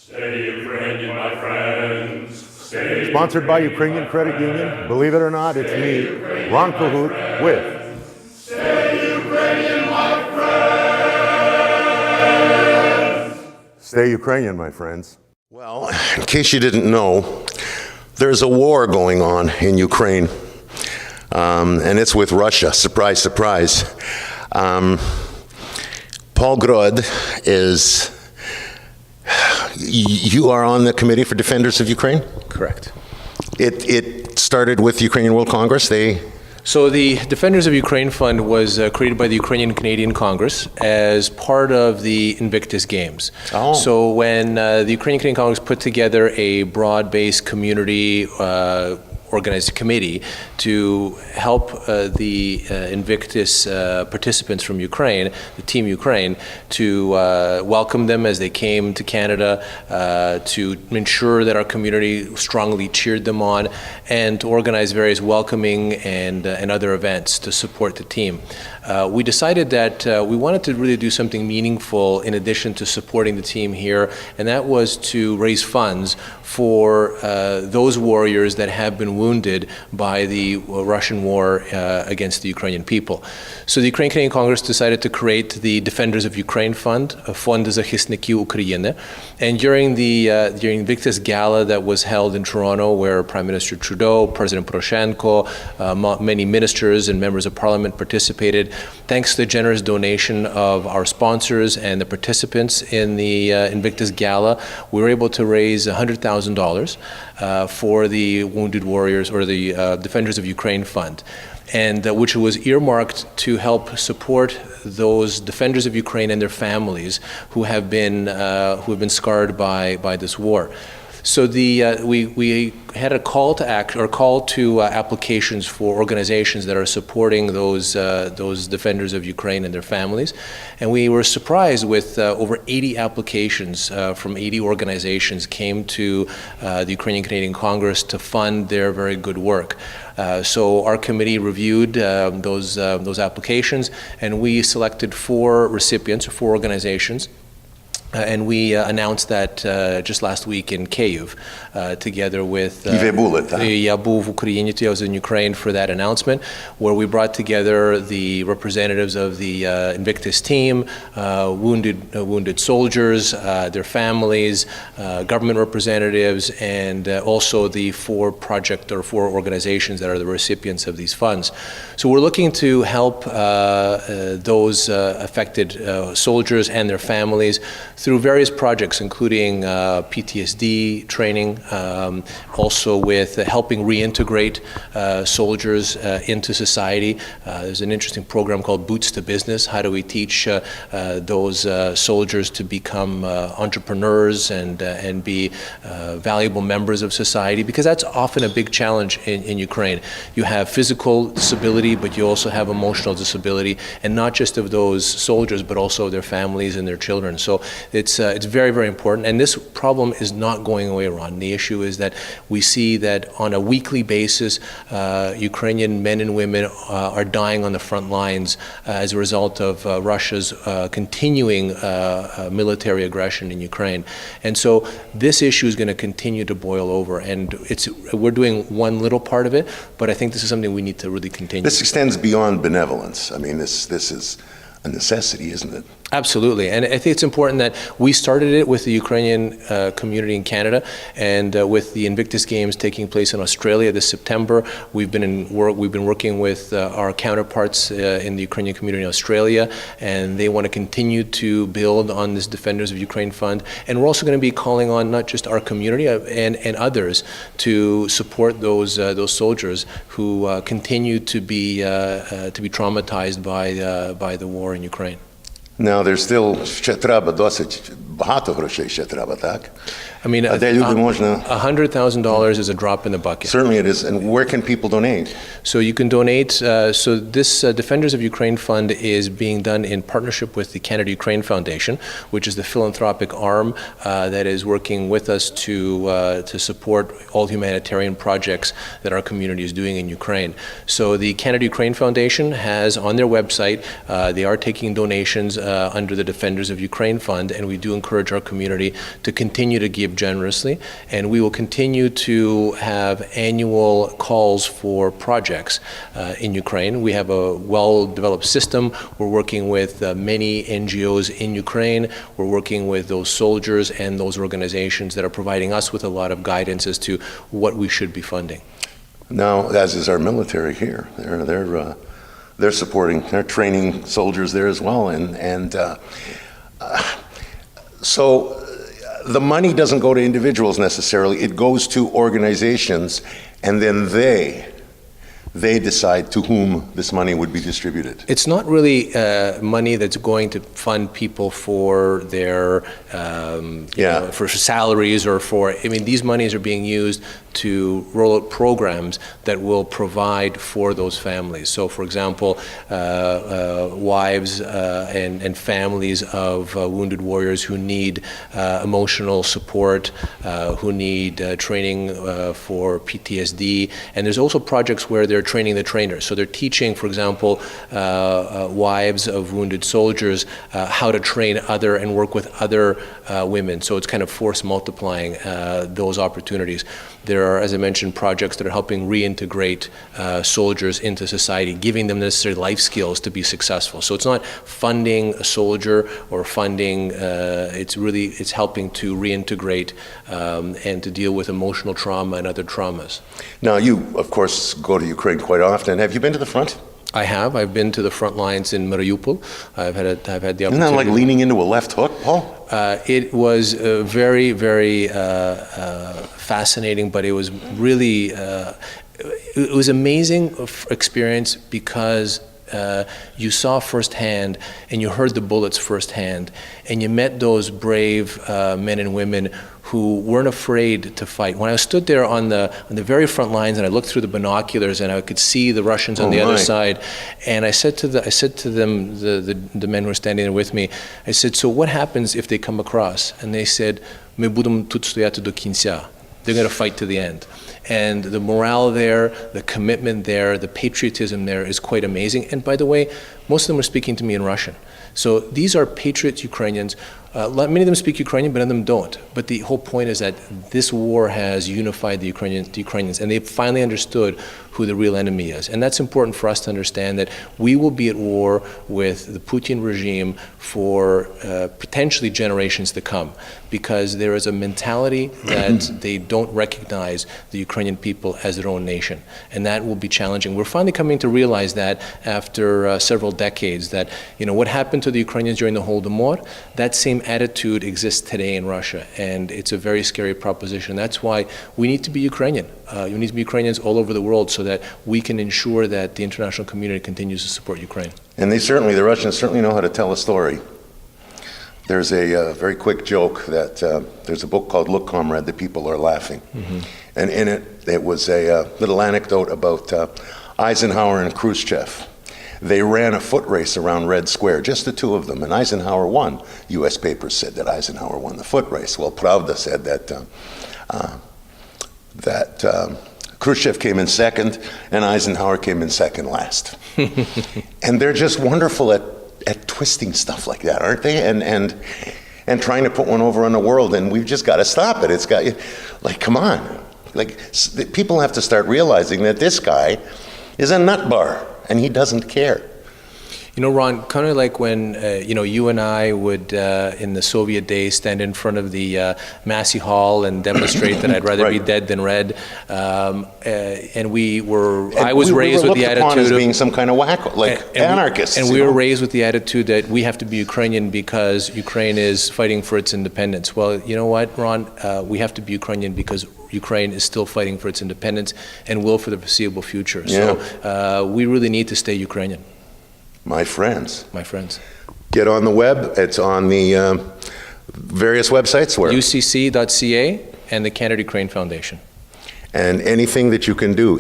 Stay Ukrainian, my friends. Stay Sponsored by Ukrainian Credit Union. Believe it or not, it's me, Ron Cahoot, with Stay Ukrainian, my friends. Stay Ukrainian, my friends. Well, in case you didn't know, there's a war going on in Ukraine, and it's with Russia. Surprise, surprise. Paul Grod is, you are on the Committee for Defenders of Ukraine? Correct. It started with the Ukrainian World Congress. So the Defenders of Ukraine Fund was created by the Ukrainian Canadian Congress as part of the Invictus Games. Oh. So when the Ukrainian Canadian Congress put together a broad-based community organized committee to help the Invictus participants from Ukraine, the Team Ukraine, to welcome them as they came to Canada, to ensure that our community strongly cheered them on, and to organize various welcoming and other events to support the team. We decided that we wanted to really do something meaningful in addition to supporting the team here, and that was to raise funds for those warriors that have been wounded by the Russian war against the Ukrainian people. So the Ukrainian Canadian Congress decided to create the Defenders of Ukraine Fund, Fond Захисників України, and during Invictus Gala that was held in Toronto, where Prime Minister Trudeau, President Poroshenko, many ministers and members of Parliament participated, thanks to the generous donation of our sponsors and the participants in the Invictus Gala, we were able to raise $100,000 for the Wounded Warriors, or the Defenders of Ukraine Fund, and which was earmarked to help support those defenders of Ukraine and their families who have been scarred by this war. So we had a call to applications for organizations that are supporting those defenders of Ukraine and their families, and we were surprised with over 80 applications from 80 organizations came to the Ukrainian Canadian Congress to fund their very good work. So our committee reviewed those applications, and we selected 4 recipients, or 4 organizations. And we announced that just last week in Kyiv, together with I was in Ukraine for that announcement, where we brought together the representatives of the Invictus team, wounded soldiers, their families, government representatives, and also the 4 organizations that are the recipients of these funds. So we're looking to help those affected soldiers and their families through various projects, including PTSD training, also with helping reintegrate soldiers into society. There's an interesting program called Boots to Business. How do we teach those soldiers to become entrepreneurs and be valuable members of society? Because that's often a big challenge in Ukraine. You have physical disability, but you also have emotional disability, and not just of those soldiers, but also of their families and their children. So it's very, very important, and this problem is not going away, Ron. The issue is that we see that on a weekly basis, Ukrainian men and women are dying on the front lines as a result of Russia's continuing military aggression in Ukraine. And so this issue is going to continue to boil over, and we're doing one little part of it, but I think this is something we need to really continue. This extends beyond benevolence. I mean, this is a necessity, isn't it? Absolutely, and I think it's important that we started it with the Ukrainian community in Canada, and with the Invictus Games taking place in Australia this September, we've been working with our counterparts in the Ukrainian community in Australia, and they want to continue to build on this Defenders of Ukraine Fund. And we're also going to be calling on not just our community and others to support those soldiers who continue to be traumatized by the war in Ukraine. Now, there's still ще треба досить багато грошей ще треба, так? I mean, $100,000 is a drop in the bucket. Certainly it is. And where can people donate? So you can donate. So this Defenders of Ukraine Fund is being done in partnership with the Canada-Ukraine Foundation, which is the philanthropic arm that is working with us to support all humanitarian projects that our community is doing in Ukraine. So the Canada-Ukraine Foundation has on their website, they are taking donations under the Defenders of Ukraine Fund, and we do encourage our community to continue to give generously, and we will continue to have annual calls for projects in Ukraine. We have a well-developed system. We're working with many NGOs in Ukraine. We're working with those soldiers and those organizations that are providing us with a lot of guidance as to what we should be funding. Now, as is our military here, they're supporting, they're training soldiers there as well, so the money doesn't go to individuals necessarily, it goes to organizations, and then they decide to whom this money would be distributed. It's not really money that's going to fund people for their for salaries or for, I mean, these monies are being used to roll out programs that will provide for those families. So, for example, wives and families of wounded warriors who need emotional support, who need training for PTSD, and there's also projects where they're training the trainers. So they're teaching, for example, wives of wounded soldiers how to train other and work with other women. So it's kind of force multiplying those opportunities. There are, as I mentioned, projects that are helping reintegrate soldiers into society, giving them the necessary life skills to be successful. So it's not funding a soldier or funding, it's helping to reintegrate and to deal with emotional trauma and other traumas. Now, you, of course, go to Ukraine quite often. Have you been to the front? I have. I've been to the front lines in Mariupol. I've had the opportunity. Isn't that like leaning into a left hook, Paul? It was very, very fascinating, but it was really, it was amazing experience because you saw firsthand and you heard the bullets firsthand and you met those brave men and women who weren't afraid to fight. When I stood there on the very front lines and I looked through the binoculars and I could see the Russians on the other side, and I said to them, the men who were standing there with me, I said, so what happens if they come across? And they said, "Ми будемо тут стояти до кінця." They're going to fight to the end. And the morale there, the commitment there, the patriotism there is quite amazing. And by the way, most of them are speaking to me in Russian. So these are patriot Ukrainians. Many of them speak Ukrainian, but none of them don't. But the whole point is that this war has unified the Ukrainians, and they've finally understood who the real enemy is. And that's important for us to understand, that we will be at war with the Putin regime for potentially generations to come, because there is a mentality that they don't recognize the Ukrainian people as their own nation. And that will be challenging. We're finally coming to realize that after several decades, that what happened to the Ukrainians during the Holodomor, that same attitude exists today in Russia, and it's a very scary proposition. That's why we need to be Ukrainian. You need to be Ukrainians all over the world so that we can ensure that the international community continues to support Ukraine. And the Russians certainly know how to tell a story. There's a very quick joke that there's a book called Look, Comrade, the People Are Laughing. Mm-hmm. And in it was a little anecdote about Eisenhower and Khrushchev. They ran a foot race around Red Square, just the two of them, and Eisenhower won. U.S. papers said that Eisenhower won the foot race. Well, Pravda said that Khrushchev came in second and Eisenhower came in second last. And they're just wonderful at twisting stuff like that, aren't they? And trying to put one over on the world, and we've just got to stop it. It's got, like, come on. Like, people have to start realizing that this guy is a nut bar. And he doesn't care. Ron, kind of like when, you and I would, in the Soviet days, stand in front of the Massey Hall and demonstrate that I'd rather be dead than red. I was raised with the attitude as being some kind of wacko, anarchists. And we were raised with the attitude that we have to be Ukrainian because Ukraine is fighting for its independence. Well, you know what, Ron? We have to be Ukrainian because Ukraine is still fighting for its independence and will for the foreseeable future. Yeah. So we really need to stay Ukrainian. My friends. Get on the web. It's on the various websites. Where? UCC.ca and the Canada Ukraine Foundation. And anything you can do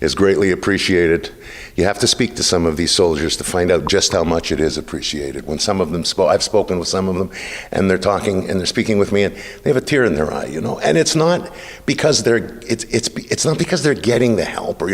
is greatly appreciated. You have to speak to some of these soldiers to find out just how much it is appreciated. When some of them I've spoken with some of them, and they're talking and they're speaking with me, and they have a tear in their eye, And it's not because it's not because they're getting the help, or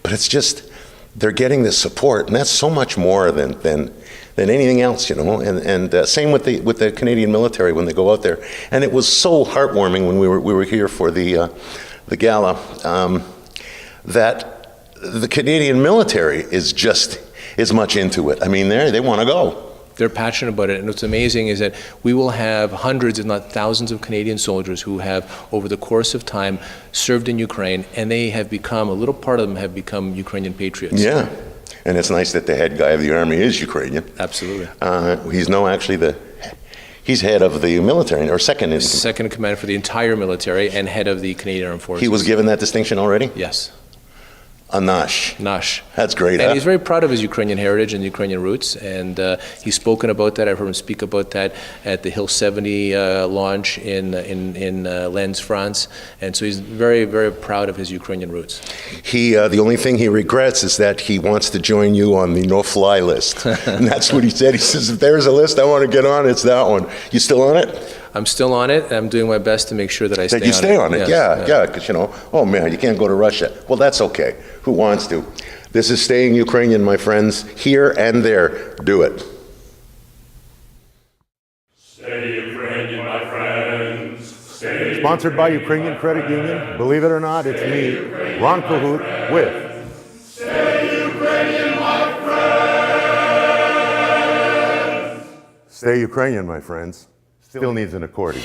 but it's just they're getting the support, and that's so much more than than anything else, you know. And same with the Canadian military when they go out there. And it was so heartwarming when we were here for the gala that the Canadian military is just as much into it. I mean, they want to go. They're passionate about it, and what's amazing is that we will have hundreds, if not thousands, of Canadian soldiers who have, over the course of time, served in Ukraine, and they have become, a little part of them have become Ukrainian patriots. Yeah, and it's nice that the head guy of the army is Ukrainian. Absolutely. He's head of the military, or second in command for the entire military and head of the Canadian Armed Forces. He was given that distinction already? Yes. A Nash. Nash. That's great. And he's very proud of his Ukrainian heritage and Ukrainian roots, and he's spoken about that. I've heard him speak about that at the Hill 70 launch in Lens, France, and so he's very, very proud of his Ukrainian roots. The only thing he regrets is that he wants to join you on the no-fly list, and that's what he said. He says, if there's a list I want to get on, it's that one. You still on it? I'm still on it. I'm doing my best to make sure that I stay on it. That you stay on it, Yes, yeah, because, you know, oh man, you can't go to Russia. Well, that's okay. Who wants to? This is Staying Ukrainian, my friends, here and there. Do it. Stay Ukrainian, my friends. Stay Sponsored by Ukrainian Credit Union. Believe it or not, it's me, Ron Cahoot, with Stay Ukrainian, my friends. Stay Ukrainian, my friends. Still needs an accordion.